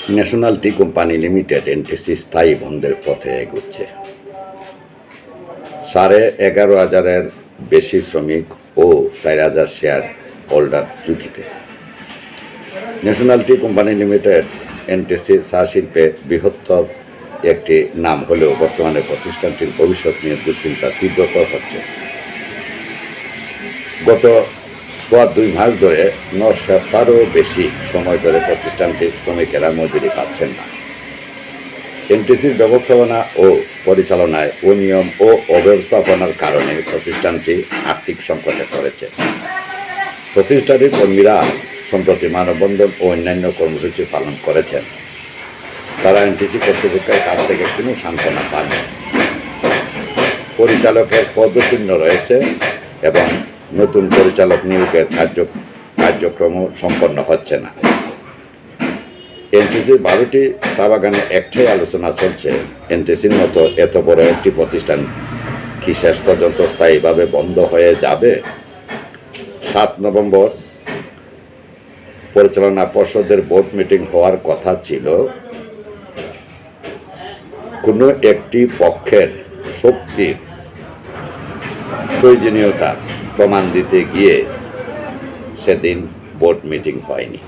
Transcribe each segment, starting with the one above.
National tea company limited NTC স্থায়ী বন্ধের পথে এগোচ্ছে। 11,500-এর বেশি শ্রমিক ও 4,000 শেয়ার হোল্ডার ঝুঁকিতে। National tea company limited NTC চা শিল্পে বৃহত্তর একটি নাম হলেও বর্তমানে প্রতিষ্ঠানটির ভবিষ্যৎ নিয়ে দুশ্চিন্তা তীব্রতর হচ্ছে। গত 2 মাস ধরে 9 সপ্তাহেরও বেশি সময় ধরে প্রতিষ্ঠানটির শ্রমিকেরা মজুরি পাচ্ছেন না। এনটিসির ব্যবস্থাপনা ও পরিচালনায় অনিয়ম ও অব্যবস্থাপনার কারণে প্রতিষ্ঠানটি আর্থিক সংকটে পড়েছে। প্রতিষ্ঠানটির কর্মীরা সম্প্রতি মানববন্ধন ও অন্যান্য কর্মসূচি পালন করেছেন। তারা এনটিসি কর্তৃপক্ষের কাছ থেকে কোনো সান্ত্বনা পাননি। পরিচালকের পদশূন্য রয়েছে এবং নতুন পরিচালক নিয়োগের কার্যক্রমও সম্পন্ন হচ্ছে না। এনটিসির 12টি চা বাগানে একটাই আলোচনা চলছে, এনটিসির মতো এত বড় একটি প্রতিষ্ঠান কি শেষ পর্যন্ত স্থায়ীভাবে বন্ধ হয়ে যাবে? 7 নভেম্বর পরিচালনা পর্ষদের বোর্ড মিটিং হওয়ার কথা ছিল। কোনো একটি পক্ষের শক্তির প্রয়োজনীয়তা প্রমাণ দিতে গিয়ে সেদিন বোর্ড মিটিং হয়নি।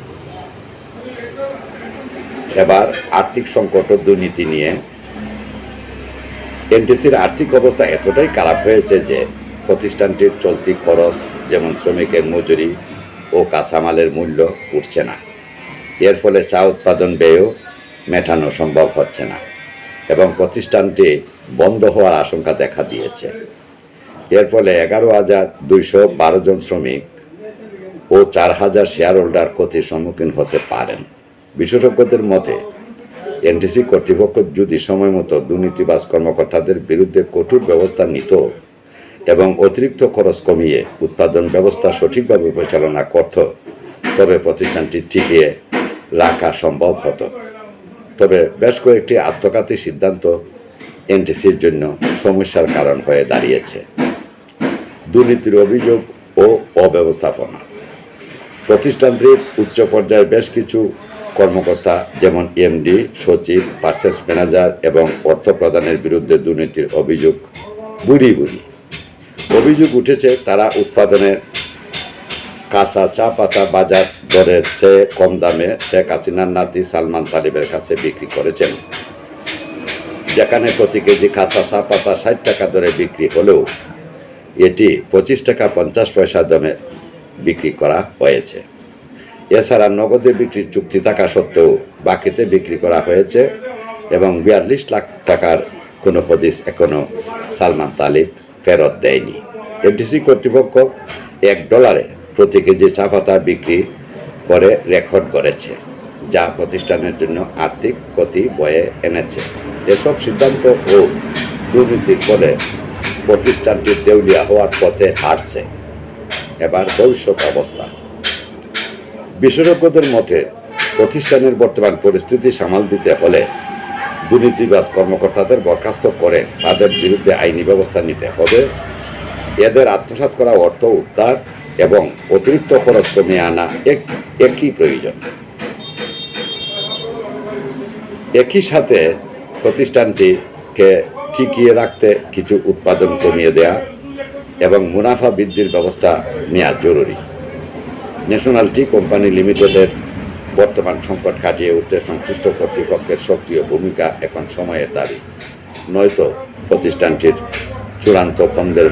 এবার আর্থিক সংকট ও দুর্নীতি নিয়ে এনটিসির আর্থিক অবস্থা এতটাই খারাপ হয়েছে যে প্রতিষ্ঠানটির চলতি খরচ যেমন শ্রমিকের মজুরি ও কাঁচামালের মূল্য উঠছে না। এর ফলে চা উৎপাদন ব্যয়ও মেটানো সম্ভব হচ্ছে না এবং প্রতিষ্ঠানটি বন্ধ হওয়ার আশঙ্কা দেখা দিয়েছে। এর ফলে 11,212 জন শ্রমিক ও 4,000 শেয়ার হোল্ডার ক্ষতির সম্মুখীন হতে পারেন। বিশেষজ্ঞদের মতে এনটিসি কর্তৃপক্ষ যদি সময় মতো দুর্নীতিবাজ কর্মকর্তাদের বিরুদ্ধে কঠোর ব্যবস্থা নিত এবং অতিরিক্ত খরচ কমিয়ে উৎপাদন ব্যবস্থা সঠিকভাবে পরিচালনা করত, তবে প্রতিষ্ঠানটি টিকিয়ে রাখা সম্ভব হতো। তবে বেশ কয়েকটি আত্মঘাতী সিদ্ধান্ত এনটিসির জন্য সমস্যার কারণ হয়ে দাঁড়িয়েছে। দুর্নীতির অভিযোগ ও অব্যবস্থাপনা। প্রতিষ্ঠানটির উচ্চ পর্যায়ের বেশ কিছু কর্মকর্তা যেমন এমডি, সচিব, পার্চেস ম্যানেজার এবং অর্থ প্রদানের বিরুদ্ধে দুর্নীতির অভিযোগ অভিযোগ উঠেছে। তারা উৎপাদনের কাঁচা চা পাতা বাজার দরের চেয়ে কম দামে শেখ হাসিনার নাতি সালমান তালিবের কাছে বিক্রি করেছেন, যেখানে প্রতি কেজি কাঁচা চা পাতা 60 টাকা দরে বিক্রি হলেও এটি 25 টাকা 50 পয়সা দামে বিক্রি করা হয়েছে। এছাড়া নগদে বিক্রির চুক্তি থাকা সত্ত্বেও বাকিতে বিক্রি করা হয়েছে এবং 42 লাখ টাকার কোনো হদিস এখনও সালমান তালিব ফেরত দেয়নি। এনটিসি কর্তৃপক্ষ $1 প্রতি কেজি চা পাতা বিক্রি করে রেকর্ড করেছে, যা প্রতিষ্ঠানের জন্য আর্থিক ক্ষতি বয়ে এনেছে। এসব সিদ্ধান্ত ও দুর্নীতির ফলে প্রতিষ্ঠানটি দেউলিয়া হওয়ার পথে হাঁটছে। এবার ভবিষ্যৎ অবস্থা। বিশেষজ্ঞদের মতে প্রতিষ্ঠানের বর্তমান পরিস্থিতি সামাল দিতে হলে দুর্নীতিবাজ কর্মকর্তাদের বরখাস্ত করে তাদের বিরুদ্ধে আইনি ব্যবস্থা নিতে হবে। এদের আত্মসাৎ করা অর্থ উদ্ধার এবং অতিরিক্ত খরচ কমিয়ে আনা একই প্রয়োজন। একই সাথে প্রতিষ্ঠানটিকে টিকিয়ে রাখতে কিছু উৎপাদন কমিয়ে দেয়া এবং মুনাফা বৃদ্ধির ব্যবস্থা নেওয়া জরুরি। ন্যাশনাল টি কোম্পানি লিমিটেডের বর্তমান সংকট কাটিয়ে উঠতে সংশ্লিষ্ট কর্তৃপক্ষের সক্রিয় ভূমিকা এখন সময়ের দাবি, নয়তো প্রতিষ্ঠানটির চূড়ান্ত বন্ধের